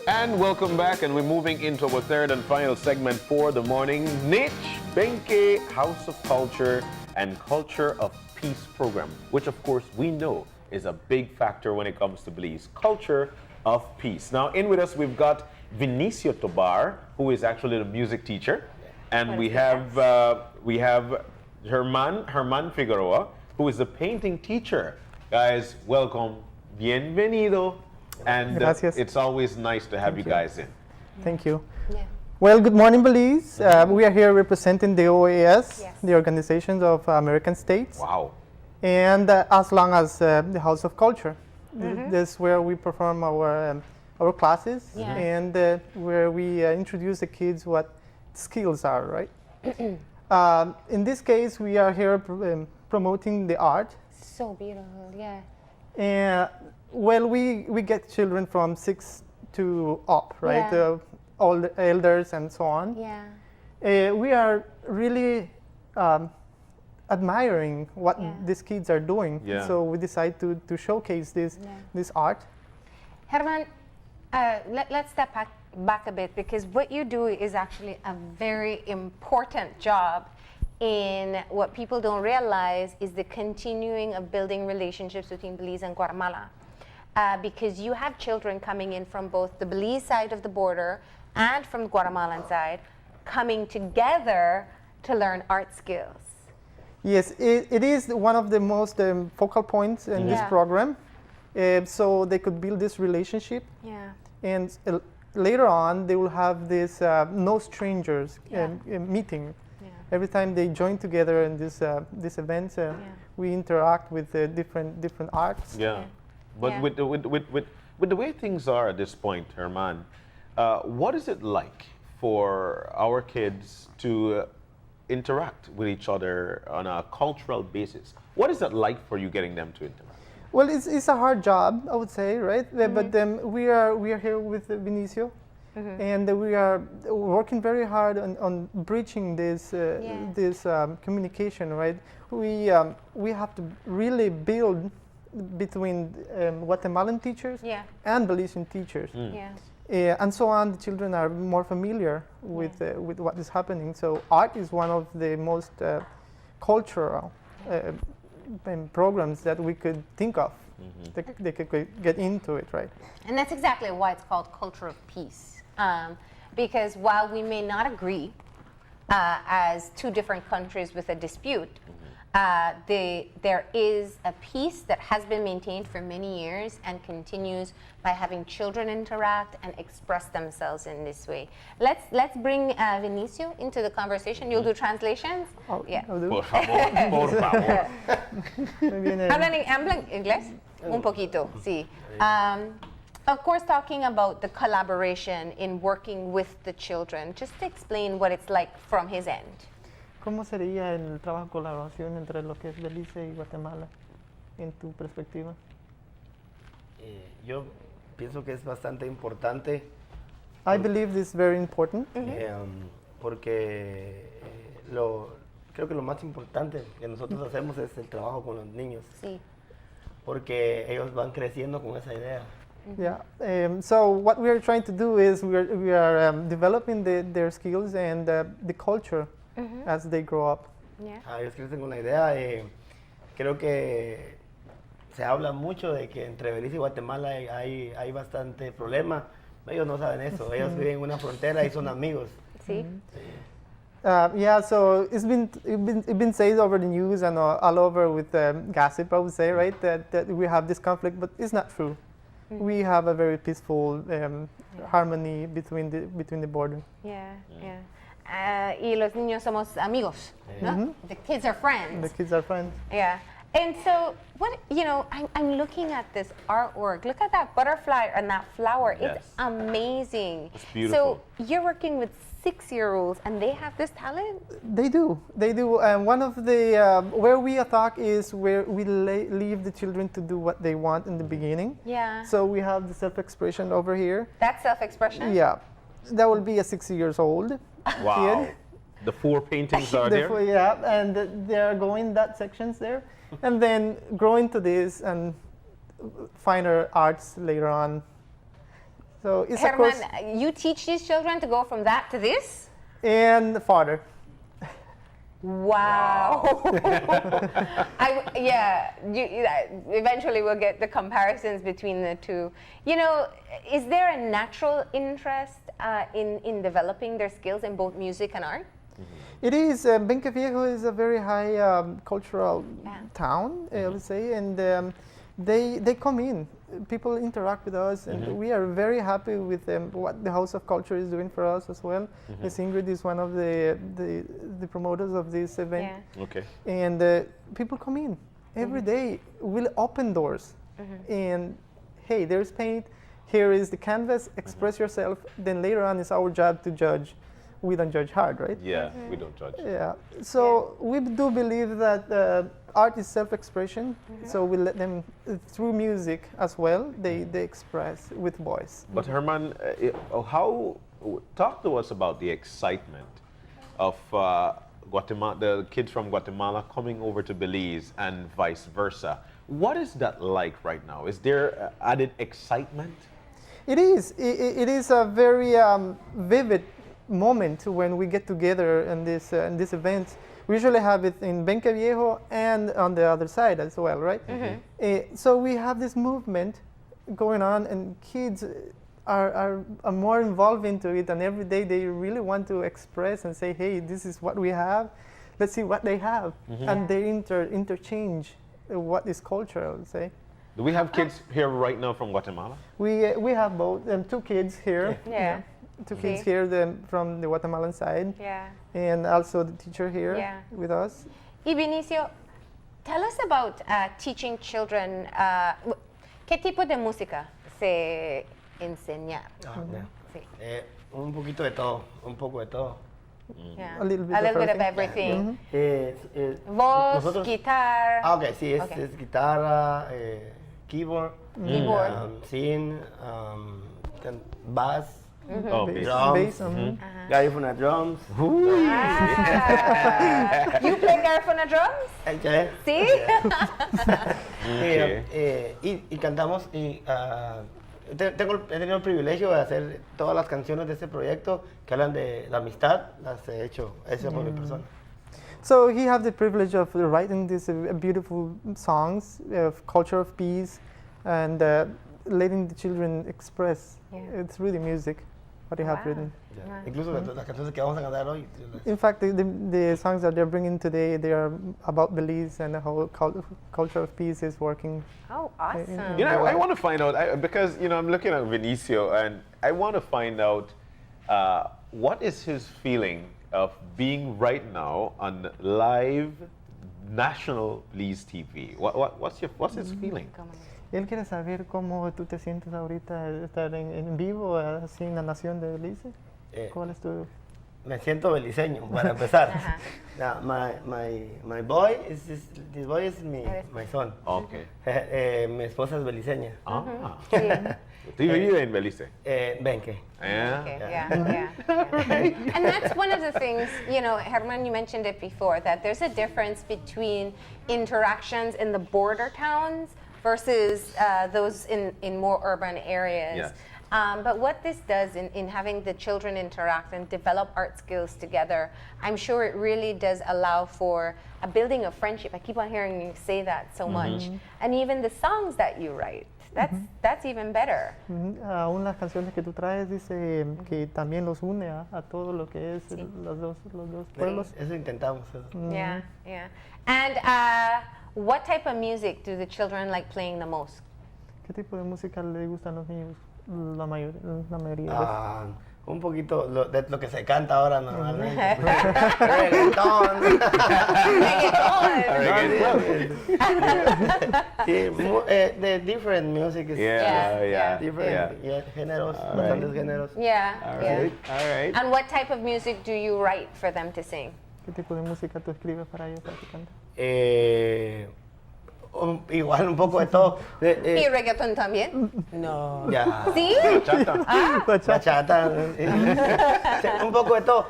And welcome back, and we're moving into our third and final segment for the morning. NICH, Benque, House of Culture and Culture of Peace program, which of course we know is a big factor when it comes to Belize. Culture of Peace. Now in with us we've got Vinicio Tobar, who is actually the music teacher. And we have Herman Figueroa, who is the painting teacher. Guys, welcome. Bienvenido. And it's always nice to have you guys in. Thank you. Yeah. Well, good morning, Belize. We are here representing the OAS, the Organizations of American States. Wow. And as long as the House of Culture. This is where we perform our classes and where we introduce the kids what skills are, right? In this case, we are here promoting the art. So beautiful, yeah. And well, we get children from 6 to up, right? Yeah. All the elders and so on. Yeah. We are really admiring what these kids are doing. Yeah. So we decide to showcase this art. Herman, let's step back a bit, because what you do is actually a very important job in what people don't realize is the continuing of building relationships between Belize and Guatemala. Because you have children coming in from both the Belize side of the border and from the Guatemalan side, coming together to learn art skills. Yes, it is one of the most focal points in this program. So they could build this relationship. Yeah. And later on, they will have this no strangers meeting. Yeah. Every time they join together in this event, we interact with different arts. Yeah. But with the way things are at this point, Herman, what is it like for our kids to interact with each other on a cultural basis? What is it like for you getting them to interact? Well, it's a hard job, I would say, right? But we are here with Vinicio, and we are working very hard on bridging this communication, right? We have to really build between Guatemalan teachers and Belizean teachers. And so on, the children are more familiar with what is happening. So art is one of the most cultural programs that we could think of. They could get into it, right? And that's exactly why it's called Culture of Peace. Because while we may not agree as two different countries with a dispute, there is a peace that has been maintained for many years and continues by having children interact and express themselves in this way. Let's bring Vinicio into the conversation. You'll do translations? I'll do. Por favor, por favor. ¿Hablan inglés? Un poquito, sí. Of course, talking about the collaboration in working with the children, just to explain what it's like from his end. ¿Cómo sería el trabajo de colaboración entre lo que es Belice y Guatemala, en tu perspectiva? Yo pienso que es bastante importante. I believe this is very important. Porque creo que lo más importante que nosotros hacemos es el trabajo con los niños. Sí. Porque ellos van creciendo con esa idea. Yeah. So what we are trying to do is we are developing their skills and the culture as they grow up. Yeah. Ellos crecen con la idea. Creo que se habla mucho de que entre Belice y Guatemala hay bastante problema. Ellos no saben eso. Ellos viven en una frontera y son amigos. Sí. So it's been said over the news and all over with gossip, I would say, right? That we have this conflict, but it's not true. We have a very peaceful harmony between the border. Yeah, yeah. Y los niños somos amigos, ¿no? The kids are friends. The kids are friends. Yeah. And so, I'm looking at this artwork. Look at that butterfly and that flower. Yes. It's amazing. It's beautiful. So you're working with 6-year-olds and they have this talent? They do. One of the, where we attack is where we leave the children to do what they want in the beginning. Yeah. So we have the self-expression over here. That's self-expression? Yeah. That will be a 6-year-old Wow. kid. The 4 paintings are there? Yeah, and they are going that sections there. And then grow into this and finer arts later on. So it's Herman, you teach these children to go from that to this? And farther. Wow. Eventually we'll get the comparisons between the two. You know, is there a natural interest in developing their skills in both music and art? It is. Benque is a very high cultural town, I would say, and they come in. People interact with us, and we are very happy with what the House of Culture is doing for us as well. Ms. Ingrid is one of the promoters of this event. Yeah. Okay. And people come in every day. We'll open doors, and hey, there's paint. Here is the canvas. Express yourself. Then later on, it's our job to judge. We don't judge hard, right? Yeah, we don't judge. Yeah. So we do believe that art is self-expression. So we let them, through music as well, they express with voice. But Herman, talk to us about the excitement of Guatemala, the kids from Guatemala coming over to Belize and vice versa. What is that like right now? Is there added excitement? It is. It is a very vivid moment when we get together in this event. We usually have it in Benque and on the other side as well, right? So we have this movement going on, and kids are more involved into it, and every day they really want to express and say, hey, this is what we have, let's see what they have. And they interchange what is cultural, say. Do we have kids here right now from Guatemala? We have both, 2 kids here. Yeah. 2 kids here from the Guatemalan side. Yeah. And also the teacher here with us. Y Vinicio, tell us about teaching children. ¿Qué tipo de música se enseña? Sí. Un poquito de todo, un poco de todo. Yeah. A little bit of everything. Voz, guitarra. Ok, sí, es guitarra, keyboard, synth, bass. Drums. Garifuna drums. You play Garifuna drums? Okay. Sí. Y cantamos y he tenido el privilegio de hacer todas las canciones de este proyecto que hablan de la amistad, las he hecho por mi persona. So he have the privilege of writing these beautiful songs of culture of peace and letting the children express. It's really music. What they have written. Incluso las canciones que vamos a cantar hoy. In fact, the songs that they're bringing today, they are about Belize, and the whole culture of peace is working. Oh, awesome. You know, I want to find out, because, you know, I'm looking at Vinicio, and I want to find out what is his feeling of being right now on live national Belize TV. What's his feeling? Él quiere saber cómo tú te sientes ahorita estar en vivo así en la nación de Belice. ¿Cuál es tu? Me siento beliceño para empezar. My boy this boy is my son. Okay. Mi esposa es beliceña. Sí. ¿Tú vives en Belice? Benque. Yeah. And that's one of the things, you know, Herman, you mentioned it before, that there's a difference between interactions in the border towns versus those in more urban areas. Yes. But what this does in having the children interact and develop art skills together, I'm sure it really does allow for a building of friendship. I keep on hearing you say that so much. And even the songs that you write, that's even better. Aún las canciones que tú traes dice que también los une a todo lo que es los dos pueblos. Eso intentamos. Yeah. And what type of music do the children like playing the most? ¿Qué tipo de música le gustan a los niños? La mayoría. Un poquito de lo que se canta ahora normalmente. Reggaetón. The different music is different géneros, bastantes géneros. All right. And what type of music do you write for them to sing? ¿Qué tipo de música tú escribes para ellos para que canten? Igual un poco de todo. ¿Y reggaetón también? No. Ya. ¿Sí? Bachata. Un poco de todo.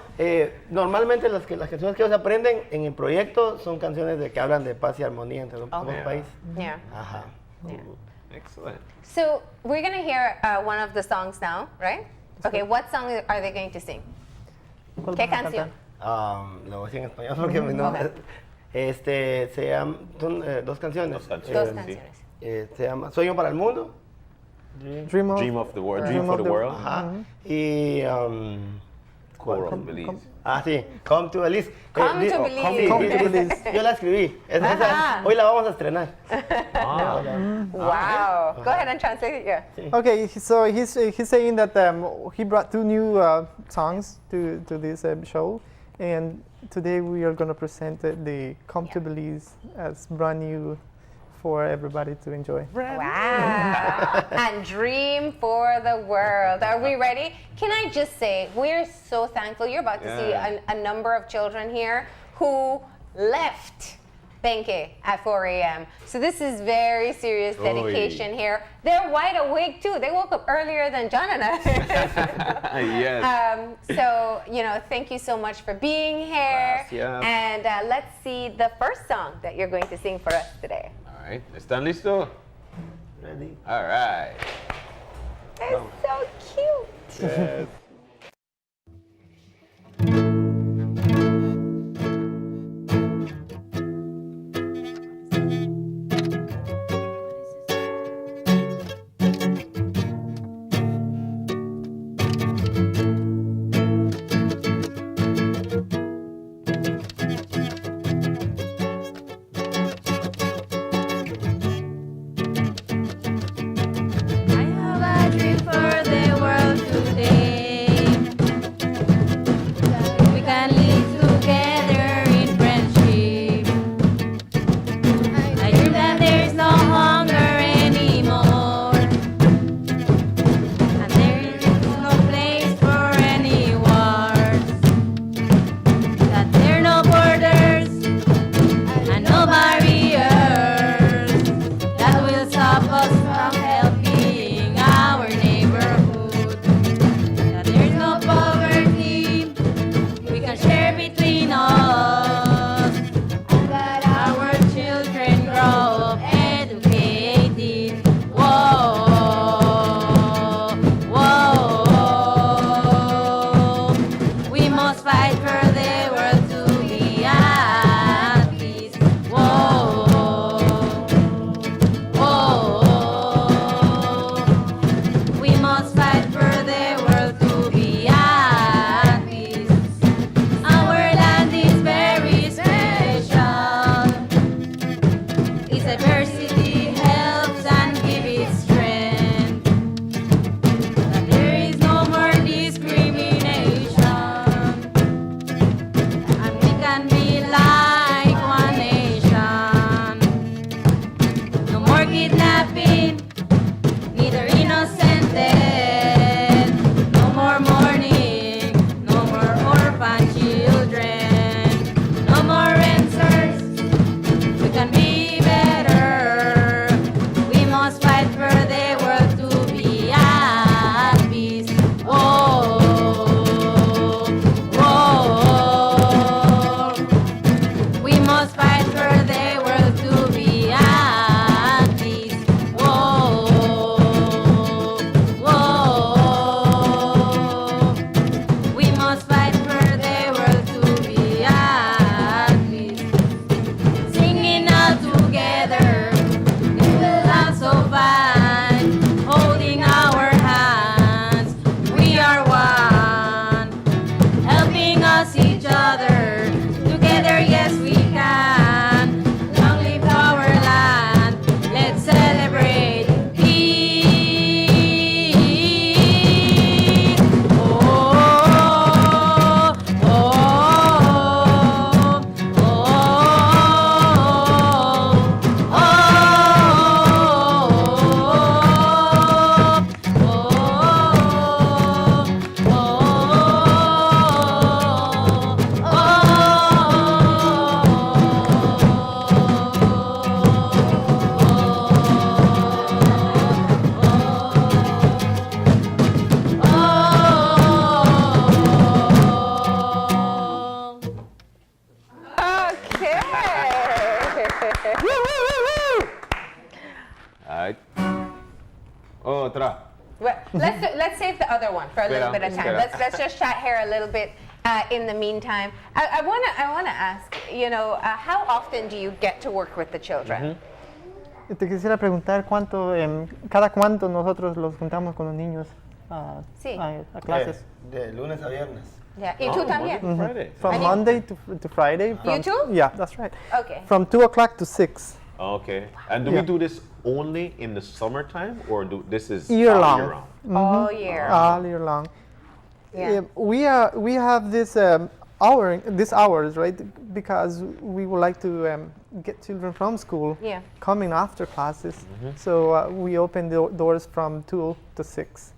Normalmente las canciones que ellos aprenden en el proyecto son canciones que hablan de paz y armonía entre los países. Yeah. Ajá. Excellent. So we're going to hear one of the songs now, right? Okay, what song are they going to sing? ¿Qué canción? Lo voy a decir en español porque no. Se llama, son dos canciones. Dos canciones. Se llama Sueño para el Mundo. Dream of the World. Dream for the World. Ajá. Y Core of Belize. Sí, Come to Belize. Come to Belize. Come to Belize. Yo la escribí. Hoy la vamos a estrenar. Wow. Go ahead and translate it. Yeah. Okay, so he's saying that he brought two new songs to this show, and today we are going to present the Come to Belize as brand new for everybody to enjoy. Wow. And dream for the world. Are we ready? Can I just say, we're so thankful. You're about to see a number of children here who left Benque at 4 a.m. So this is very serious dedication here. They're wide awake too. They woke up earlier than John and I. Yes. So, thank you so much for being here. Gracias. And let's see the first song that you're going to sing for us today. All right. ¿Están listos? Ready? All right. It's so cute. Yes. I have a dream for the world today. on for a little bit of time. Let's just chat here a little bit in the meantime. I wanna ask, you know, how often do you get to work with the children? Te quisiera preguntar cada cuánto nosotros los juntamos con los niños a clases. De lunes a viernes. Yeah, y tú también. From Monday to Friday. You too? Yeah, that's right. Okay. From 2 o'clock to 6. Okay. And do we do this only in the summertime, or this is year all long? Year round? All year. All year long. Yeah. We have this these hours, right? Because we would like to get children from school coming after classes. So we open the doors from 2 to 6.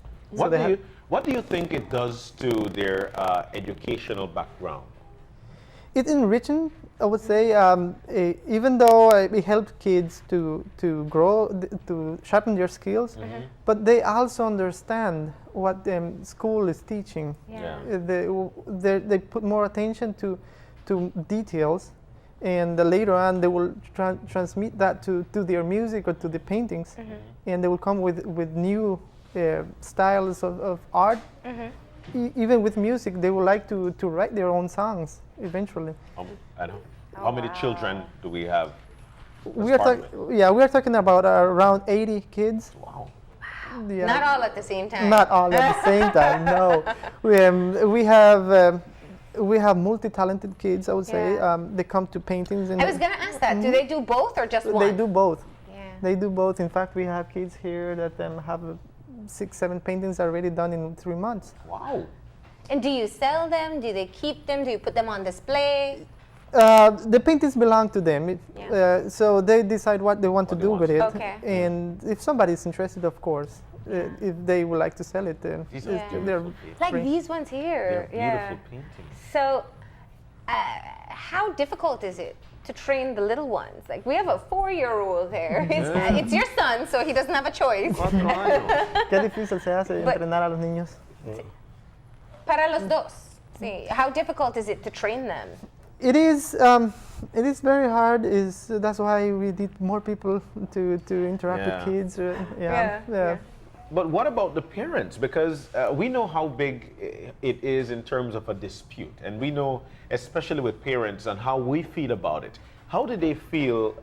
What do you think it does to their educational background? It's enriching, I would say, even though it helps kids to grow, to sharpen their skills, but they also understand what school is teaching. They put more attention to details, and later on they will transmit that to their music or to the paintings, and they will come with new styles of art. Even with music, they would like to write their own songs eventually. How many children do we have? We are talking about around 80 kids. Wow. Yeah. Not all at the same time. Not all at the same time. No, we have multi-talented kids. I would say they come to paintings. I was gonna ask that. Do they do both or just one? They do both. Yeah. They do both. In fact, we have kids here that have 6-7 paintings already done in 3 months. Wow. And do you sell them? Do they keep them? Do you put them on display? The paintings belong to them, so they decide what they want to do with it. Okay. And if somebody is interested, of course, if they would like to sell it, they're like these ones here. They're beautiful paintings. So, how difficult is it to train the little ones? Like, we have a 4-year-old there. It's your son, so he doesn't have a choice. Qué difícil se hace entrenar a los niños. Para los dos. Sí. How difficult is it to train them? It is very hard. That's why we need more people to interact with kids. But what about the parents? Because we know how big it is in terms of a dispute, and we know, especially with parents, and how we feel about it. How do they feel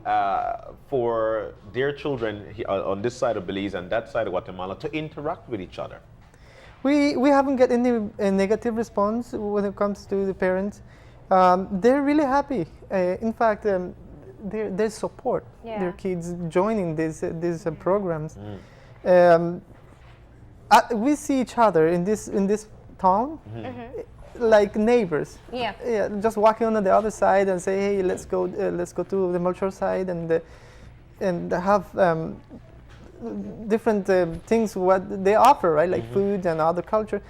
for their children on this side of Belize and that side of Guatemala to interact with each other? We haven't got any negative response when it comes to the parents. They're really happy. In fact, they support their kids joining these programs. We see each other in this town like neighbors. Just walking on the other side and say, hey, let's go to the Melchor side and have different things what they offer, right? Like food and other culture.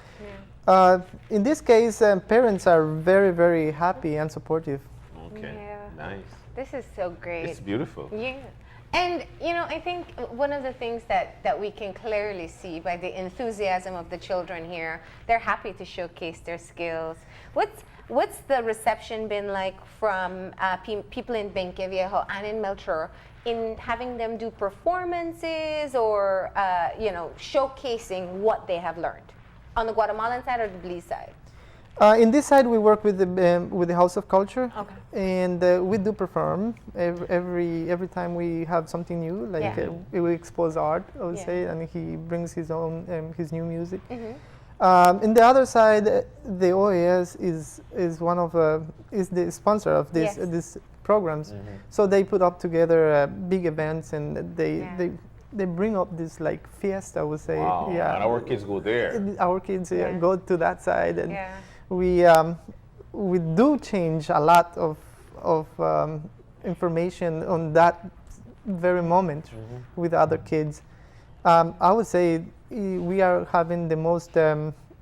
In this case, parents are very, very happy and supportive. Okay, nice. This is so great. It's beautiful. Yeah. And, you know, I think one of the things that we can clearly see by the enthusiasm of the children here, they're happy to showcase their skills. What's the reception been like from people in Benque Viejo and in Melchor in having them do performances or, you know, showcasing what they have learned? On the Guatemalan side or the Belize side? In this side, we work with the House of Culture, and we do perform every time we have something new. Like we expose art, I would say, and he brings his own his new music. In the other side, the OAS is the sponsor of these programs, so they put up together big events, and they bring up this like fiesta, I would say. Wow. And our kids go there. Our kids go to that side, and we do change a lot of information on that very moment with other kids. I would say we are having the most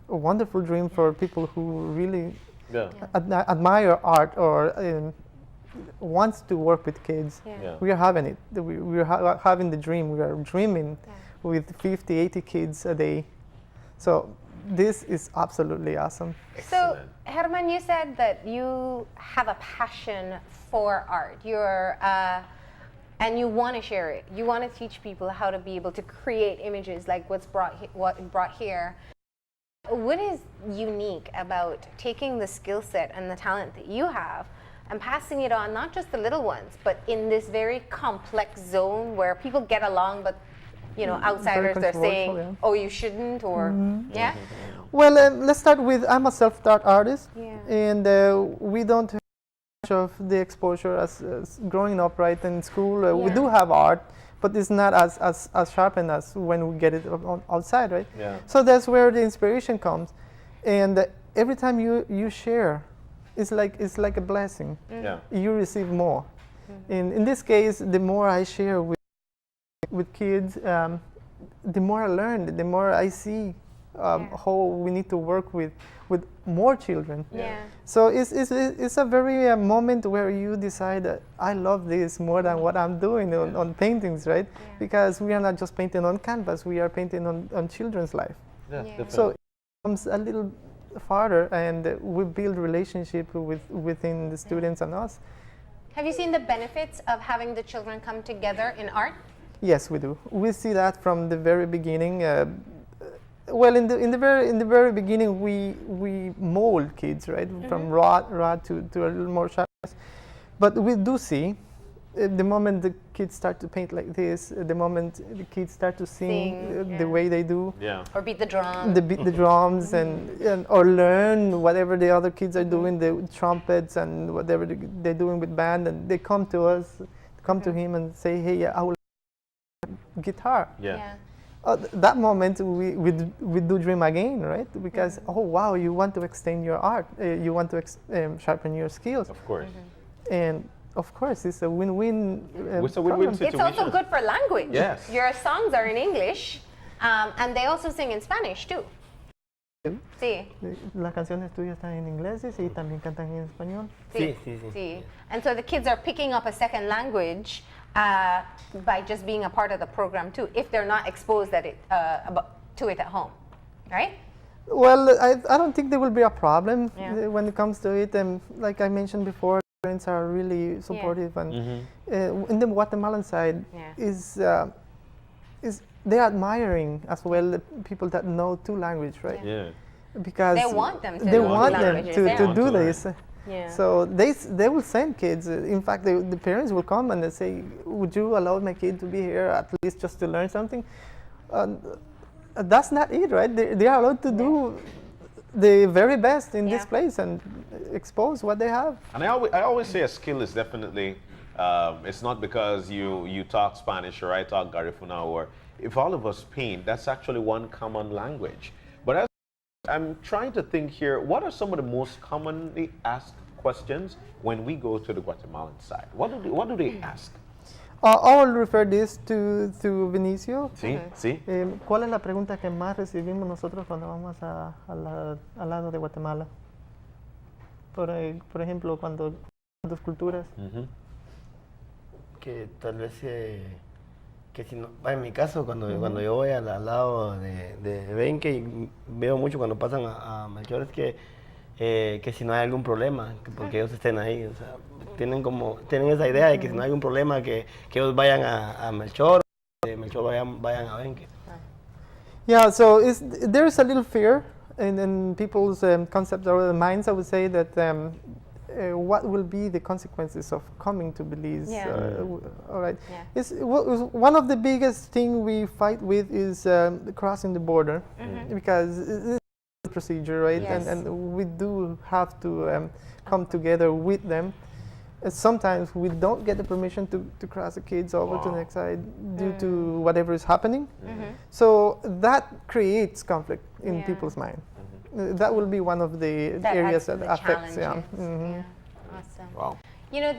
wonderful dream for people who really admire art or wants to work with kids. We are having it. We are having the dream. We are dreaming with 50, 80 kids a day. So this is absolutely awesome. So, Herman, you said that you have a passion for art. And you want to share it. You want to teach people how to be able to create images like what brought here. what is unique about taking the skill set and the talent that you have and passing it on, not just the little ones, but in this very complex zone where people get along, but outsiders are saying, oh, you shouldn't, or yeah? Well, let's start with, I'm a self-taught artist, and we don't have much of the exposure as growing up right in school. We do have art, but it's not as sharpened as when we get it outside, right? Yeah. So that's where the inspiration comes, and every time you share, it's like a blessing. Yeah. You receive more. In this case, the more I share with kids, the more I learn, the more I see how we need to work with more children. Yeah. So it's a very moment where you decide that I love this more than what I'm doing on paintings, right? Yeah. Because we are not just painting on canvas, we are painting on children's life. Yeah, definitely. So it comes a little farther, and we build relationship within the students and us. Have you seen the benefits of having the children come together in art? Yes, we do. We see that from the very beginning. Well, in the very beginning, we mold kids, right, from raw to a little more sharpness. But we do see the moment the kids start to paint like this, the moment the kids start to sing the way they do, or beat the drums, beat the drums, and or learn whatever the other kids are doing, the trumpets and whatever they're doing with band, and they come to us, come to him and say, hey, I will guitar. That moment we do dream again, right? Because oh wow, you want to extend your art, you want to sharpen your skills. Of course. And of course, it's a win-win. It's a win-win situation. It's also good for language. Yes. Your songs are in English, and they also sing in Spanish too. Sí. Las canciones tuyas están en inglés y también cantan en español. Sí. And so the kids are picking up a second language by just being a part of the program too, if they're not exposed to it at home, right? Well, I don't think there will be a problem when it comes to it. And like I mentioned before, parents are really supportive, and in the Guatemalan side is they're admiring as well the people that know two languages, right? Yeah. Because they want them to do this. Yeah. So they will send kids. In fact, the parents will come and they say, "Would you allow my kid to be here at least just to learn something?" That's not it, right? They are allowed to do the very best in this place and expose what they have. And I always say a skill is definitely, it's not because you talk Spanish or I talk Garifuna, or if all of us paint, that's actually one common language. But as I'm trying to think here, what are some of the most commonly asked questions when we go to the Guatemalan side? What do they ask? I will refer this to Vinicio. Sí. ¿Cuál es la pregunta que más recibimos nosotros cuando vamos al lado de Guatemala? Por ejemplo, cuando dos culturas. Que tal vez que si no, en mi caso cuando yo voy al lado de Benque, y veo mucho cuando pasan a Melchor, es que si no hay algún problema, porque ellos estén ahí, o sea, tienen esa idea de que si no hay algún problema, que ellos vayan a Melchor, que Melchor vayan a Benque. Yeah, so there's a little fear in people's concepts or minds, I would say, that what will be the consequences of coming to Belize? All right. One of the biggest thing we fight with is crossing the border, because it's a procedure, right? And we do have to come together with them. Sometimes we don't get the permission to cross the kids over to the next side due to whatever is happening. So that creates conflict in people's mind. That will be one of the areas that affects. Awesome. Wow. You know,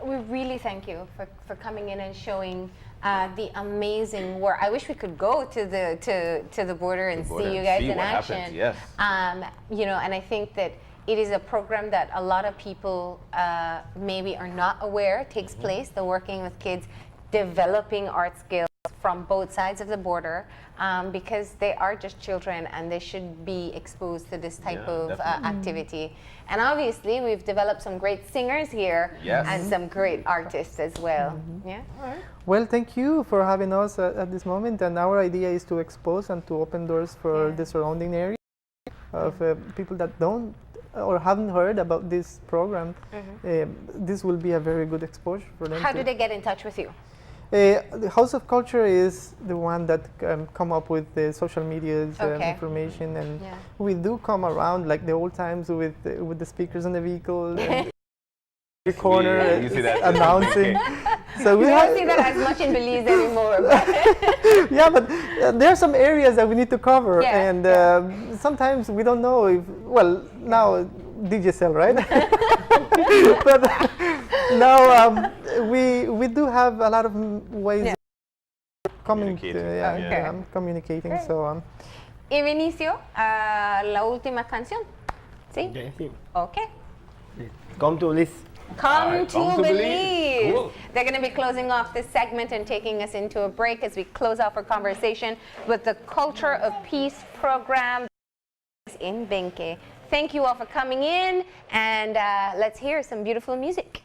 we really thank you for coming in and showing the amazing work. I wish we could go to the border and see you guys in action. Happens, yes. You know, and I think that it is a program that a lot of people maybe are not aware takes place. The working with kids, developing art skills from both sides of the border, because they are just children and they should be exposed to this type of activity. And obviously, we've developed some great singers here and some great artists as well. Yeah. All right. Well, thank you for having us at this moment. And our idea is to expose and to open doors for the surrounding area. of people that don't or haven't heard about this program. This will be a very good exposure for them. How do they get in touch with you? The House of Culture is the one that come up with the social medias information, and we do come around like the old times with the speakers in the vehicle. The corner you see that announcing. So we don't see that as much in Belize anymore. Yeah, but there are some areas that we need to cover, and sometimes we don't know if. Well, now DJSL, right? But now we do have a lot of ways of communicating. So. Y Vinicio, la última canción. ¿Sí? Sí. Okay. Come to Belize. Come to Belize. Cool. They're going to be closing off this segment and taking us into a break as we close off our conversation with the Culture of Peace program in Benque. Thank you all for coming in, and let's hear some beautiful music.